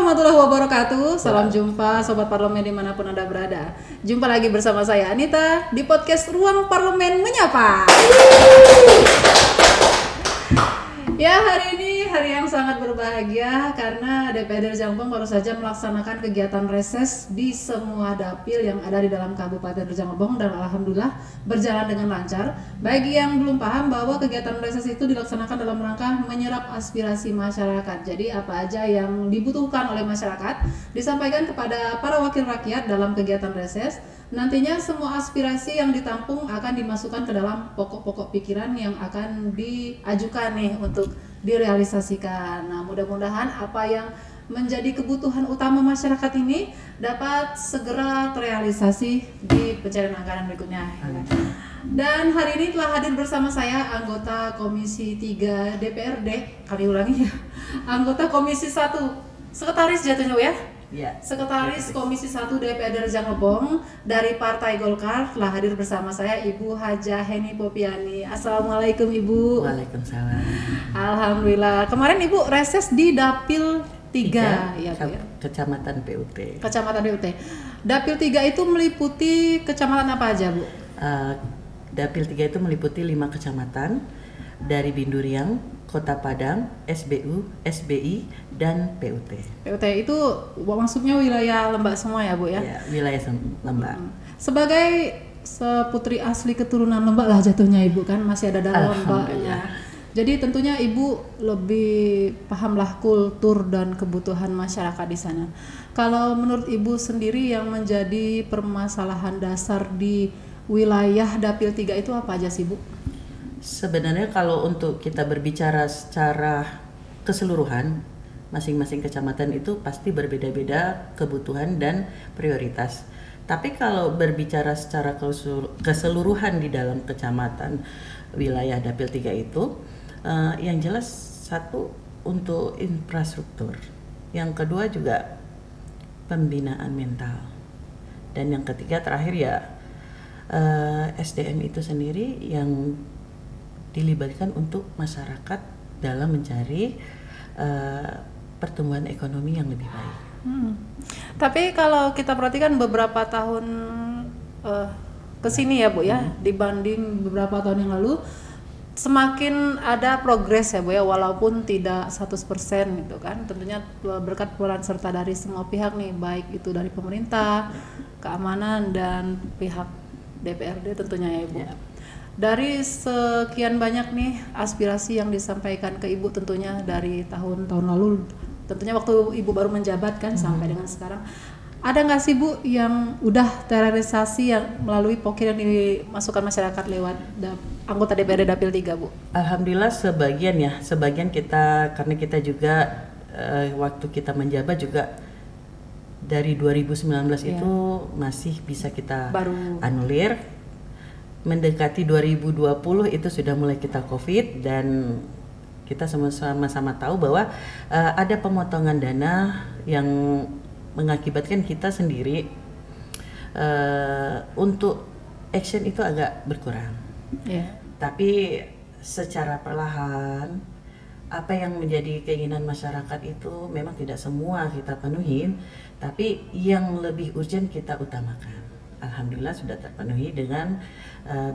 warahmatullahi wabarakatuh. Salam jumpa Sobat Parlemen dimanapun Anda berada. Jumpa lagi bersama saya Anita di podcast Ruang Parlemen Menyapa. Ya, hari ini hari yang sangat berbahagia karena DPRD Rejang Lebong baru saja melaksanakan kegiatan reses di semua dapil yang ada di dalam Kabupaten Rejang Lebong dan alhamdulillah berjalan dengan lancar. Bagi yang belum paham bahwa kegiatan reses itu dilaksanakan dalam rangka menyerap aspirasi masyarakat. Jadi apa aja yang dibutuhkan oleh masyarakat disampaikan kepada para wakil rakyat dalam kegiatan reses. Nantinya semua aspirasi yang ditampung akan dimasukkan ke dalam pokok-pokok pikiran yang akan diajukan nih untuk direalisasikan. Nah, mudah-mudahan apa yang menjadi kebutuhan utama masyarakat ini dapat segera terrealisasi di pencairan anggaran berikutnya. Dan hari ini telah hadir bersama saya anggota Komisi 3 DPRD, kali ulangi ya, anggota Komisi 1, sekretaris jatuhnya ya? Ya, Sekretaris Komisi 1 DPRD Rejang Lebong dari Partai Golkar telah hadir bersama saya Ibu Haja Heni Popiani. Assalamualaikum Ibu. Waalaikumsalam. Alhamdulillah. Kemarin Ibu reses di Dapil 3 ya, Bu, ya? Kecamatan PUT. Kecamatan PUT. Dapil 3 itu meliputi kecamatan apa aja, Bu? Dapil 3 itu meliputi 5 kecamatan dari Binduriang, Kota Padang, SBU, SBI, dan PUT. PUT itu maksudnya wilayah Lembak semua ya, Bu ya? Ya, wilayah Lembak. Sebagai seputri asli keturunan Lembak lah jatuhnya Ibu kan, masih ada dalam Lembak ya. Jadi tentunya Ibu lebih pahamlah kultur dan kebutuhan masyarakat di sana. Kalau menurut Ibu sendiri yang menjadi permasalahan dasar di wilayah Dapil 3 itu apa aja sih, Bu? Sebenarnya kalau untuk kita berbicara secara keseluruhan, masing-masing kecamatan itu pasti berbeda-beda kebutuhan dan prioritas. Tapi kalau berbicara secara keseluruhan di dalam kecamatan wilayah Dapil 3 itu, yang jelas satu untuk infrastruktur, yang kedua juga pembinaan mental, dan yang ketiga terakhir ya SDM itu sendiri yang dilibatkan untuk masyarakat dalam mencari pertumbuhan ekonomi yang lebih baik. Tapi kalau kita perhatikan beberapa tahun kesini ya, Bu ya, dibanding beberapa tahun yang lalu, semakin ada progres ya, Bu ya, walaupun tidak 100% gitu kan. Tentunya berkat peran serta dari semua pihak nih, baik itu dari pemerintah, keamanan, dan pihak DPRD tentunya ya, Ibu. Dari sekian banyak nih aspirasi yang disampaikan ke Ibu tentunya dari tahun-tahun lalu, tentunya waktu Ibu baru menjabat kan sampai dengan sekarang, ada nggak sih Bu yang udah terrealisasi yang melalui pokir yang dimasukkan masyarakat lewat anggota DPRD Dapil 3, Bu? Alhamdulillah sebagian kita, karena kita juga waktu kita menjabat juga dari 2019 itu masih bisa kita baru anulir. Mendekati 2020 itu sudah mulai kita COVID dan kita sama-sama tahu bahwa ada pemotongan dana yang mengakibatkan kita sendiri untuk action itu agak berkurang. Tapi secara perlahan apa yang menjadi keinginan masyarakat itu memang tidak semua kita penuhin, tapi yang lebih urgent kita utamakan. Alhamdulillah sudah terpenuhi dengan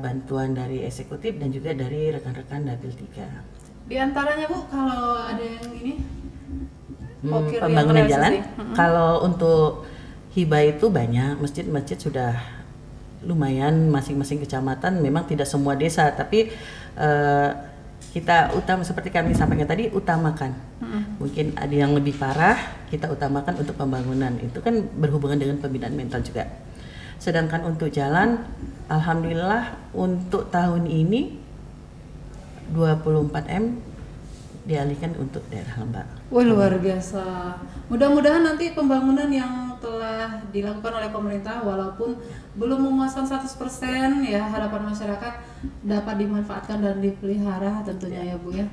bantuan dari eksekutif dan juga dari rekan-rekan Dapil 3. Di antaranya Bu, kalau ada yang ini pembangunan jalan, kalau untuk hibah itu banyak, masjid-masjid sudah lumayan, masing-masing kecamatan memang tidak semua desa, tapi kita seperti kami sampaikan tadi, utamakan. Mungkin ada yang lebih parah, kita utamakan untuk pembangunan, itu kan berhubungan dengan pembinaan mental juga. Sedangkan untuk jalan, alhamdulillah untuk tahun ini 24M dialihkan untuk daerah Lembak. Wah, luar biasa. Mudah-mudahan nanti pembangunan yang telah dilakukan oleh pemerintah walaupun belum memuaskan 100% ya harapan masyarakat dapat dimanfaatkan dan dipelihara tentunya ya Bu ya.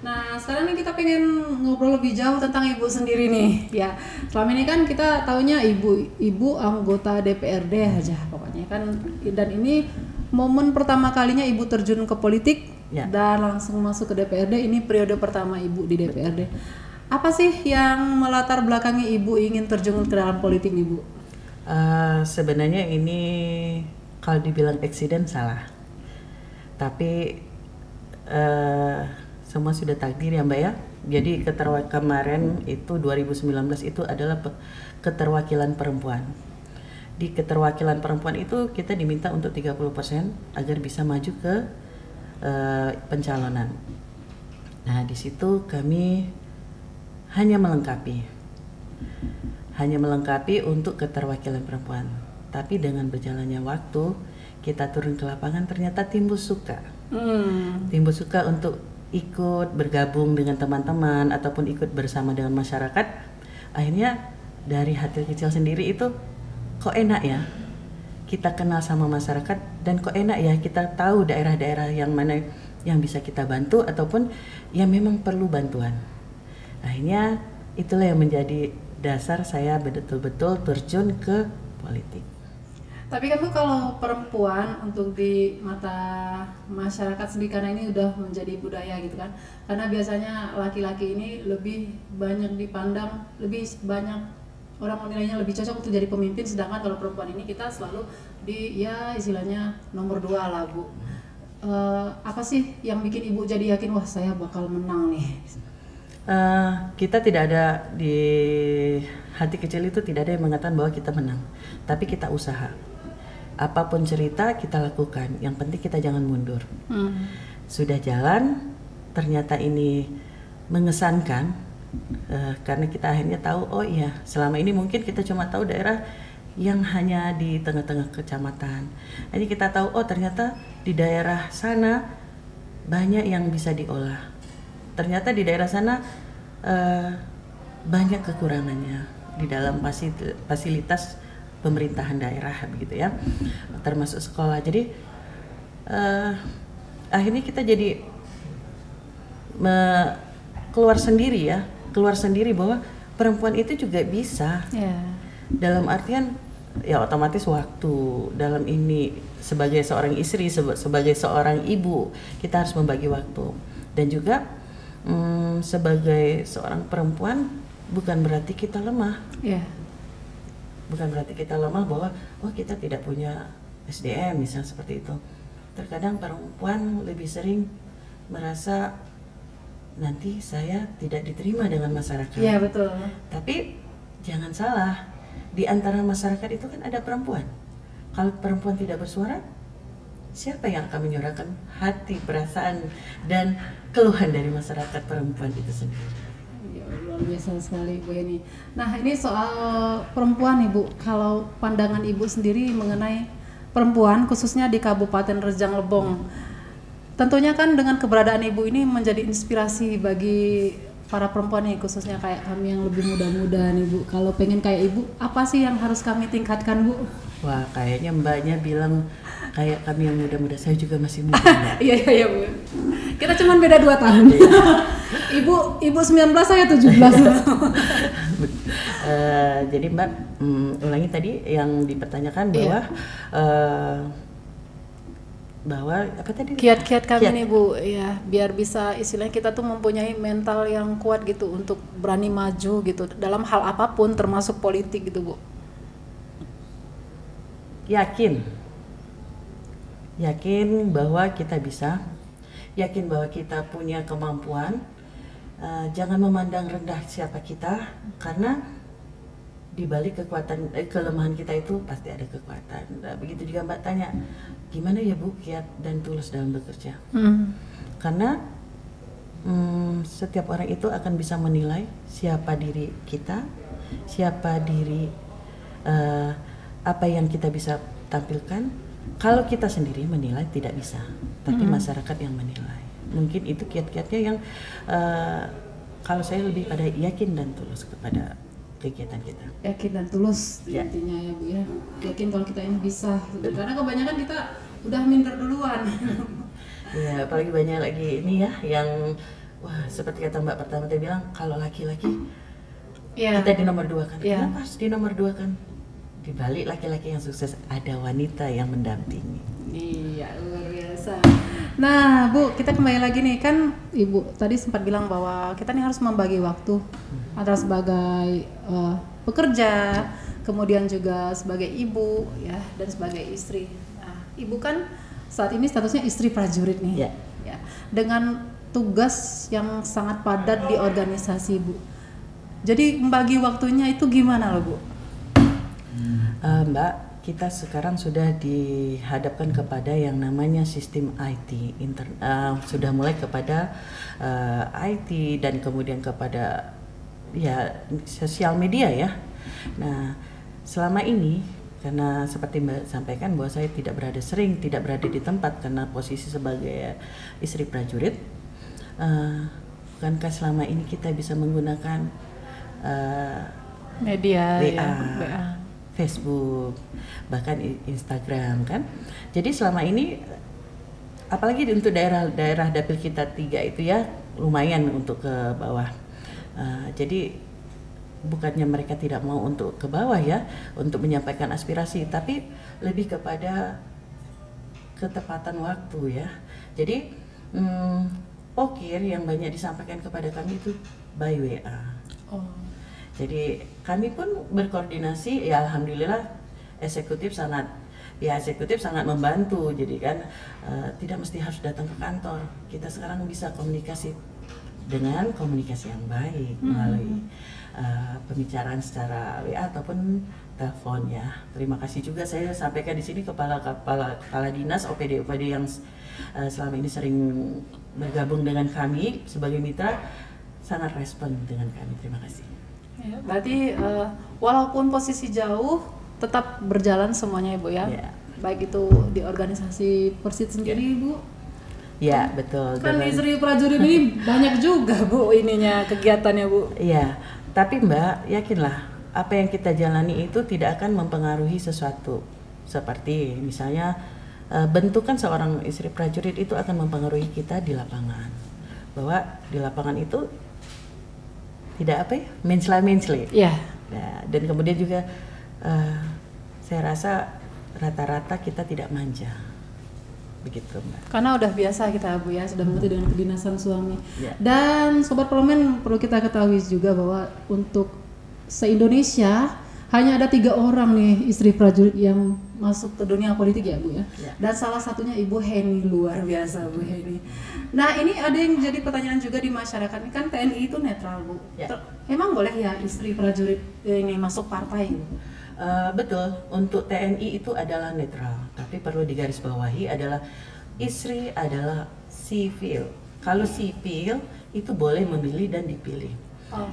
Nah, sekarang nih kita pengen ngobrol lebih jauh tentang Ibu sendiri nih. Ya, selama ini kan kita taunya ibu anggota DPRD aja pokoknya kan, dan ini momen pertama kalinya Ibu terjun ke politik dan langsung masuk ke DPRD. Ini periode pertama Ibu di DPRD. Apa sih yang melatar belakangi Ibu ingin terjun ke dalam politik nih, Bu? Sebenarnya ini kalau dibilang eksiden salah, tapi semua sudah takdir ya Mbak ya. Jadi kemarin itu 2019 itu adalah keterwakilan perempuan. Di keterwakilan perempuan itu kita diminta untuk 30% agar bisa maju ke pencalonan. Nah, di situ kami hanya melengkapi untuk keterwakilan perempuan. Tapi dengan berjalannya waktu, kita turun ke lapangan ternyata timbul suka untuk ikut bergabung dengan teman-teman ataupun ikut bersama dengan masyarakat. Akhirnya dari hati kecil sendiri itu kok enak ya kita kenal sama masyarakat, dan kok enak ya kita tahu daerah-daerah yang mana yang bisa kita bantu ataupun yang memang perlu bantuan. Akhirnya itulah yang menjadi dasar saya betul-betul terjun ke politik. Tapi kan Bu, kalau perempuan untuk di mata masyarakat sendiri, karena ini udah menjadi budaya gitu kan, karena biasanya laki-laki ini lebih banyak dipandang, lebih banyak orang menilainya lebih cocok untuk jadi pemimpin, sedangkan kalau perempuan ini kita selalu ya istilahnya nomor 2 lah Bu. Apa sih yang bikin Ibu jadi yakin wah saya bakal menang nih? Kita tidak ada di hati kecil itu, tidak ada yang mengatakan bahwa kita menang, tapi kita usaha. Apapun cerita kita lakukan, yang penting kita jangan mundur. Sudah jalan, ternyata ini mengesankan, karena kita akhirnya tahu, oh iya selama ini mungkin kita cuma tahu daerah yang hanya di tengah-tengah kecamatan. Ini kita tahu, oh ternyata di daerah sana banyak yang bisa diolah. Ternyata di daerah sana banyak kekurangannya di dalam fasilitas pemerintahan daerah begitu ya, termasuk sekolah. Jadi akhirnya kita jadi keluar sendiri bahwa perempuan itu juga bisa. Dalam artian ya otomatis waktu dalam ini sebagai seorang istri, sebagai seorang ibu, kita harus membagi waktu. Dan juga sebagai seorang perempuan bukan berarti kita lemah. Bukan berarti kita lemah bahwa kita tidak punya SDM misalnya seperti itu. Terkadang perempuan lebih sering merasa nanti saya tidak diterima dengan masyarakat. Iya betul. Tapi jangan salah, di antara masyarakat itu kan ada perempuan. Kalau perempuan tidak bersuara, siapa yang akan menyuarakan hati, perasaan, dan keluhan dari masyarakat perempuan itu sendiri? Luar biasa sekali Bu Eni. Nah ini soal perempuan nih Bu, kalau pandangan Ibu sendiri mengenai perempuan khususnya di Kabupaten Rejang Lebong, tentunya kan dengan keberadaan Ibu ini menjadi inspirasi bagi para perempuan nih, khususnya kayak kami yang lebih muda-muda nih Bu. Kalau pengen kayak Ibu, apa sih yang harus kami tingkatkan Bu? Wah, kayaknya Mbaknya bilang kayak kami yang muda-muda, saya juga masih muda. Iya Bu. Kita cuma beda 2 tahun. Ibu 19, saya 17. Jadi Mbak, ulangi tadi yang dipertanyakan bahwa apa tadi? Kiat-kiat kami nih Bu, ya biar bisa istilahnya kita tuh mempunyai mental yang kuat gitu untuk berani maju gitu dalam hal apapun termasuk politik gitu Bu. Yakin bahwa kita bisa, yakin bahwa kita punya kemampuan. Jangan memandang rendah siapa kita, karena di balik kelemahan kita itu pasti ada kekuatan. Nah, begitu juga Mbak tanya, gimana ya Bu kiat dan tulus dalam bekerja? Karena setiap orang itu akan bisa menilai siapa diri kita, siapa diri apa yang kita bisa tampilkan. Kalau kita sendiri menilai tidak bisa, tapi masyarakat yang menilai. Mungkin itu kiat-kiatnya yang kalau saya lebih pada yakin dan tulus kepada kegiatan kita. Yakin dan tulus intinya ya Bu ya. Yakin kalau kita ini bisa. Karena kebanyakan kita udah minder duluan. Ya, apalagi banyak lagi ini ya yang seperti kata Mbak pertama tadi bilang, kalau laki-laki kita di nomor 2 kan. Kenapa harus di nomor 2 kan? Di balik laki-laki yang sukses ada wanita yang mendampingi. Iya, luar biasa. biasa. Nah, Bu, kita kembali lagi nih, kan Ibu tadi sempat bilang bahwa kita nih harus membagi waktu antara sebagai pekerja, kemudian juga sebagai ibu ya, dan sebagai istri. Nah, Ibu kan saat ini statusnya istri prajurit nih. Ya. Ya. Dengan tugas yang sangat padat di organisasi, Bu. Jadi membagi waktunya itu gimana loh, Bu? Mbak, kita sekarang sudah dihadapkan kepada yang namanya sistem IT, sudah mulai kepada IT dan kemudian kepada ya sosial media ya. Nah, selama ini karena seperti Mbak sampaikan bahwa saya tidak berada di tempat karena posisi sebagai istri prajurit, bukankah selama ini kita bisa menggunakan Media WA, ya, Facebook, bahkan Instagram kan. Jadi selama ini apalagi untuk daerah dapil kita 3 itu ya lumayan untuk ke bawah. Jadi bukannya mereka tidak mau untuk ke bawah ya untuk menyampaikan aspirasi, tapi lebih kepada ketepatan waktu ya. Jadi pokir yang banyak disampaikan kepada kami itu by WA. Oh. Jadi kami pun berkoordinasi, ya alhamdulillah eksekutif sangat membantu. Jadi kan tidak mesti harus datang ke kantor. Kita sekarang bisa komunikasi dengan komunikasi yang baik melalui pembicaraan secara WA ataupun telepon ya. Terima kasih juga saya sampaikan di sini kepala dinas OPD yang selama ini sering bergabung dengan kami sebagai mitra, sangat respon dengan kami. Terima kasih. Ya, berarti walaupun posisi jauh tetap berjalan semuanya Ibu ya. Yeah. Baik itu di organisasi Persit sendiri Ibu. Ya, betul. Kan istri prajurit ini banyak juga Bu ininya kegiatannya Bu. Iya, tapi Mbak yakinlah apa yang kita jalani itu tidak akan mempengaruhi sesuatu. Seperti misalnya bentukan seorang istri prajurit itu akan mempengaruhi kita di lapangan. Bahwa di lapangan itu tidak mencela-mencela. Iya. Nah, dan kemudian juga saya rasa rata-rata kita tidak manja. Begitu Mbak. Karena udah biasa kita Bu ya, sudah mengerti dengan kedinasan suami. Ya. Dan Sobat Parlemen perlu kita ketahui juga bahwa untuk se-Indonesia hanya ada 3 orang nih istri prajurit yang masuk ke dunia politik ya Bu ya. Ya. Dan salah satunya Ibu Heni, luar biasa Bu Heni. Nah ini ada yang jadi pertanyaan juga di masyarakat, ini kan TNI itu netral Bu. Ya. Emang boleh ya istri prajurit ini masuk partai Bu? Betul, untuk TNI itu adalah netral, tapi perlu digarisbawahi adalah istri adalah sipil. Kalau sipil itu boleh memilih dan dipilih. Oh.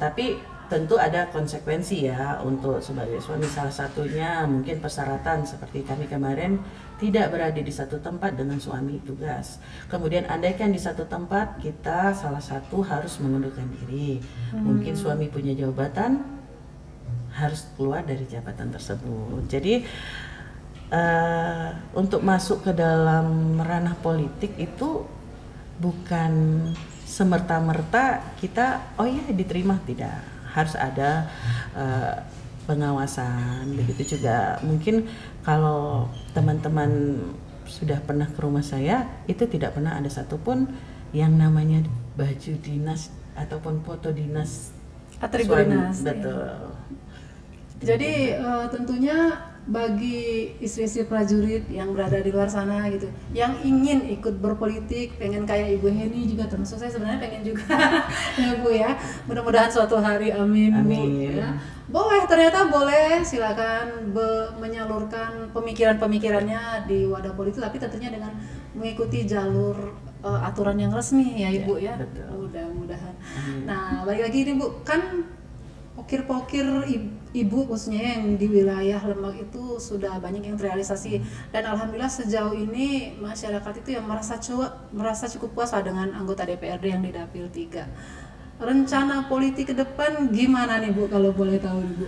Tapi tentu ada konsekuensi ya untuk sebagai suami, salah satunya mungkin persyaratan seperti kami kemarin tidak berada di satu tempat dengan suami tugas. Kemudian andaikan di satu tempat kita salah satu harus mengundurkan diri, mungkin suami punya jabatan harus keluar dari jabatan tersebut. Jadi untuk masuk ke dalam ranah politik itu bukan semerta-merta kita diterima, tidak. Harus ada pengawasan. Begitu juga mungkin kalau teman-teman sudah pernah ke rumah saya, itu tidak pernah ada satupun yang namanya baju dinas ataupun foto dinas Atribut dinas. Betul. Jadi tentunya bagi istri-istri prajurit yang berada di luar sana gitu, yang ingin ikut berpolitik, pengen kayak Ibu Heni juga, termasuk saya sebenarnya pengen juga ya Bu ya. Mudah-mudahan suatu hari, amin. Amin. Bu, ya. Ternyata boleh, silakan menyalurkan pemikiran-pemikirannya di wadah politik, tapi tentunya dengan mengikuti jalur aturan yang resmi ya Ibu ya. Betul. Mudah-mudahan. Nah, balik lagi ini Bu, kan pokir-pokir ibu khususnya yang di wilayah Lebak itu sudah banyak yang terrealisasi, dan alhamdulillah sejauh ini masyarakat itu yang merasa cukup puas dengan anggota DPRD yang di Dapil 3. Rencana politik ke depan gimana nih Bu, kalau boleh tahu Bu?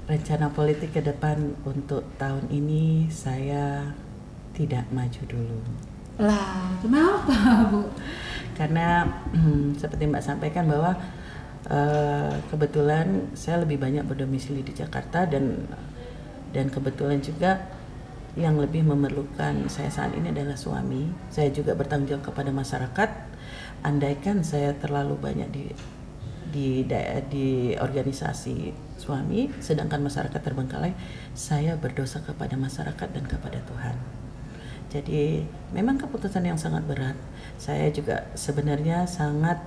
Rencana politik ke depan untuk tahun ini saya tidak maju dulu. Lah, kenapa Bu? Karena seperti Mbak sampaikan bahwa kebetulan saya lebih banyak berdomisili di Jakarta, dan kebetulan juga yang lebih memerlukan saya saat ini adalah suami. Saya juga bertanggung jawab kepada masyarakat. Andaikan saya terlalu banyak di organisasi suami, sedangkan masyarakat terbengkalai, saya berdosa kepada masyarakat dan kepada Tuhan. Jadi memang keputusan yang sangat berat. Saya juga sebenarnya sangat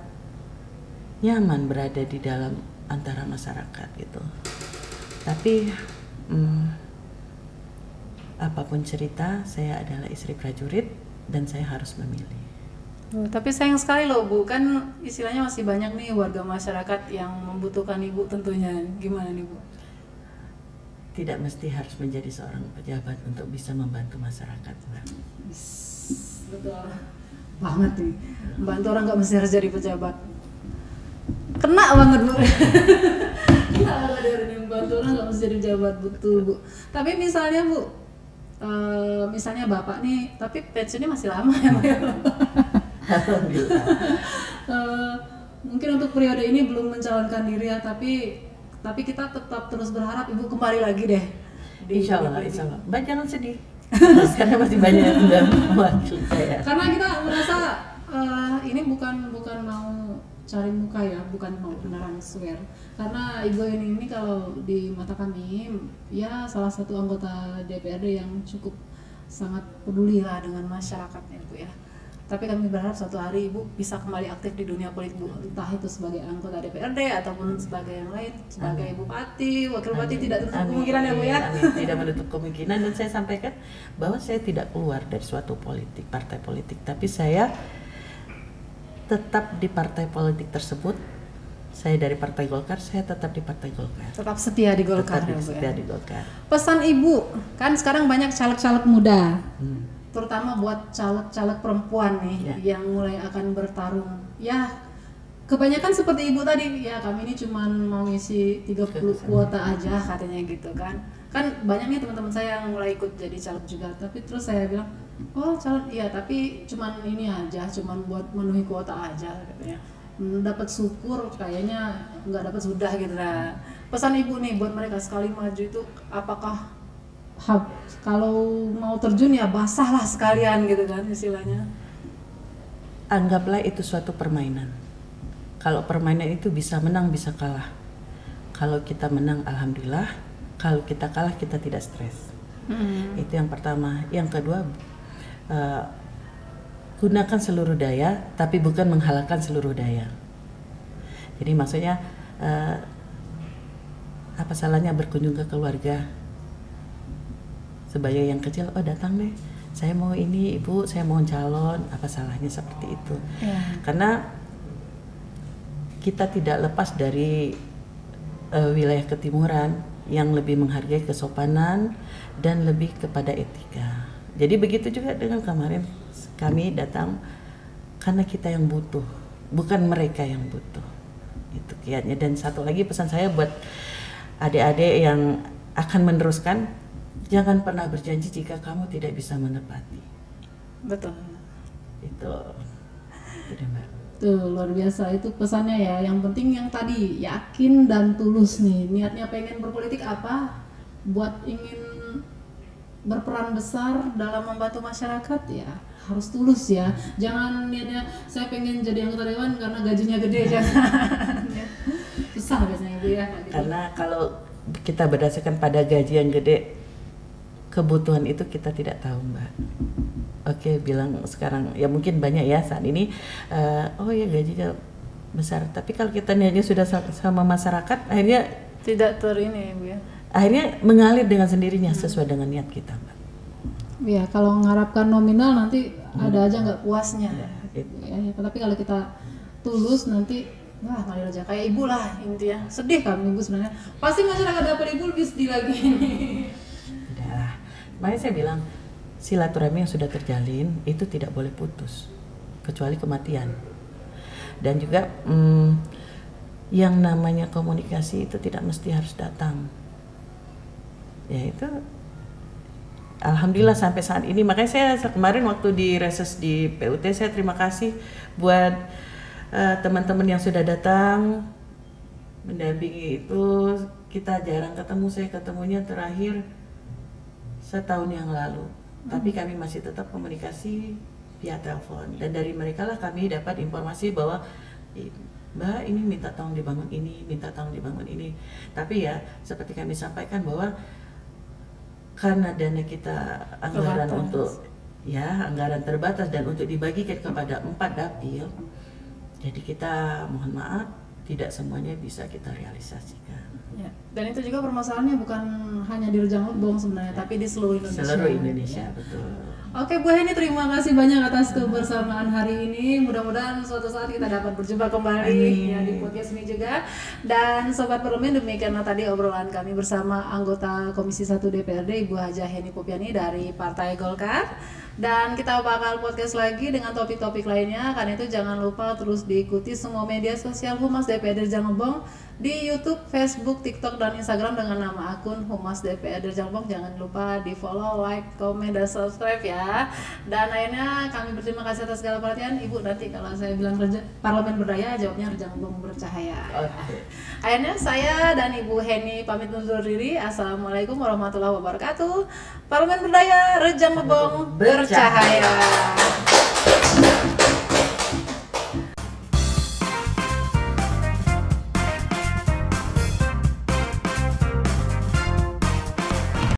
nyaman berada di dalam antara masyarakat gitu. Tapi apapun cerita, saya adalah istri prajurit dan saya harus memilih. Tapi sayang sekali loh Bu, kan istilahnya masih banyak nih warga masyarakat yang membutuhkan Ibu tentunya. Gimana nih Bu? Tidak mesti harus menjadi seorang pejabat untuk bisa membantu masyarakat, Mbak. Betul banget nih. Membantu orang nggak mesti harus jadi pejabat. Kena banget Bu. Kena banget dari ini, membantu orang nggak mesti jadi pejabat, betul Bu. Tapi misalnya Bu, misalnya Bapak nih, tapi pensiunnya masih lama ya Bu. Alhamdulillah. Mungkin untuk periode ini belum mencalonkan diri ya, tapi kita tetap terus berharap Ibu kembali lagi deh. Insya Allah. Mbak jangan sedih. Karena masih banyak yang udah mewakili saya. Karena kita merasa ini bukan mau cari muka ya, bukan mau beneran swear. Karena Ibu ini kalau di mata kami ya salah satu anggota DPRD yang cukup sangat peduli lah dengan masyarakatnya Bu ya. Tapi kami berharap suatu hari Ibu bisa kembali aktif di dunia politik Bu, entah itu sebagai anggota DPRD ataupun sebagai yang lain, sebagai bupati, wakil bupati, tidak tertutup kemungkinan ya Bu ya. Amin. Tidak menutup kemungkinan, dan saya sampaikan bahwa saya tidak keluar dari suatu partai politik, tapi saya tetap di partai politik tersebut. Saya dari Partai Golkar, saya tetap di Partai Golkar. Tetap setia di Golkar Tetap ya Bu setia ya. di Golkar. Pesan Ibu, kan sekarang banyak caleg-caleg muda. Terutama buat caleg-caleg perempuan nih yang mulai akan bertarung. Ya, kebanyakan seperti Ibu tadi, ya kami ini cuman mau ngisi 30 kuota aja katanya gitu kan. Kan banyak nih teman-teman saya yang mulai ikut jadi caleg juga. Tapi terus saya bilang, "Oh, caleg iya, tapi cuman ini aja, cuman buat memenuhi kuota aja," katanya. Dapat syukur kayaknya nggak dapat sudah gitu lah. Pesan Ibu nih buat mereka sekali maju itu, apakah kalau mau terjun ya basah lah sekalian gitu kan istilahnya. Anggaplah itu suatu permainan. Kalau permainan itu bisa menang bisa kalah. Kalau kita menang alhamdulillah, kalau kita kalah kita tidak stres. Itu yang pertama. Yang kedua, gunakan seluruh daya tapi bukan menghalalkan seluruh daya. Jadi maksudnya apa salahnya berkunjung ke keluarga sebagai yang kecil, oh datang deh, saya mau ini Ibu, saya mau calon, apa salahnya seperti itu. Karena kita tidak lepas dari wilayah ketimuran yang lebih menghargai kesopanan dan lebih kepada etika. Jadi begitu juga dengan kemarin kami datang karena kita yang butuh, bukan mereka yang butuh. Itu kiatnya. Dan satu lagi pesan saya buat adik-adik yang akan meneruskan, jangan pernah berjanji jika kamu tidak bisa menepati. Betul. Itu deh Mbak. Tuh luar biasa itu pesannya ya. Yang penting yang tadi yakin dan tulus nih. Niatnya pengen berpolitik apa? Buat ingin berperan besar dalam membantu masyarakat ya harus tulus ya. Jangan niatnya saya pengen jadi anggota dewan karena gajinya gede, jangan. Susah biasanya Bu ya. Karena kalau kita berdasarkan pada gaji yang gede, kebutuhan itu kita tidak tahu Mbak. Oke, bilang sekarang ya mungkin banyak ya saat ini, oh ya gajinya besar, tapi kalau kita niatnya sudah sama masyarakat, akhirnya tidak terini Bu ya. Akhirnya mengalir dengan sendirinya sesuai dengan niat kita Mbak. Ya kalau mengharapkan nominal nanti ada aja nggak puasnya. Ya, Tapi kalau kita tulus nanti wah ngalir aja kayak Ibu lah intinya. Sedih kami Ibu sebenarnya. Pasti masyarakat dapat Ibu lebih sedih lagi. Udahlah. Makanya saya bilang silaturahmi yang sudah terjalin itu tidak boleh putus kecuali kematian. Dan juga yang namanya komunikasi itu tidak mesti harus datang. Ya itu alhamdulillah sampai saat ini. Makanya saya kemarin waktu di reses di PUT saya terima kasih buat teman-teman yang sudah datang mendampingi itu. Kita jarang ketemu, saya ketemunya terakhir setahun yang lalu. Tapi kami masih tetap komunikasi via telepon, dan dari mereka lah kami dapat informasi bahwa Mbak ini minta tolong dibangun ini, minta tolong dibangun ini. Tapi ya seperti kami sampaikan bahwa karena dana kita anggaran Terbatas. untuk anggaran terbatas dan untuk dibagikan kepada 4 dapil, jadi kita mohon maaf tidak semuanya bisa kita realisasikan. Ya. Dan itu juga permasalahannya bukan hanya di Rejang Lebong sebenarnya, tapi di seluruh Indonesia. Seluruh Indonesia, betul. Oke Bu Heni, terima kasih banyak atas kebersamaan hari ini. Mudah-mudahan suatu saat kita dapat berjumpa kembali ya di podcast ini juga. Dan Sobat Parlemen, demikianlah tadi obrolan kami bersama anggota Komisi 1 DPRD Ibu Hajah Heni Popiani dari Partai Golkar. Dan kita bakal podcast lagi dengan topik-topik lainnya. Karena itu jangan lupa terus diikuti semua media sosial Humas DPRD Rejang Lebong di YouTube, Facebook, TikTok, dan Instagram dengan nama akun Humas DPRD Rejang Lebong. Jangan lupa di follow, like, komen, dan subscribe ya. Dan akhirnya kami berterima kasih atas segala perhatian. Ibu, nanti kalau saya bilang Parlemen Berdaya, jawabnya Rejang Lebong Bercahaya. Oke. Akhirnya saya dan Ibu Heni pamit undur diri. Assalamualaikum warahmatullahi wabarakatuh. Parlemen Berdaya, Rejang Lebong Bercahaya.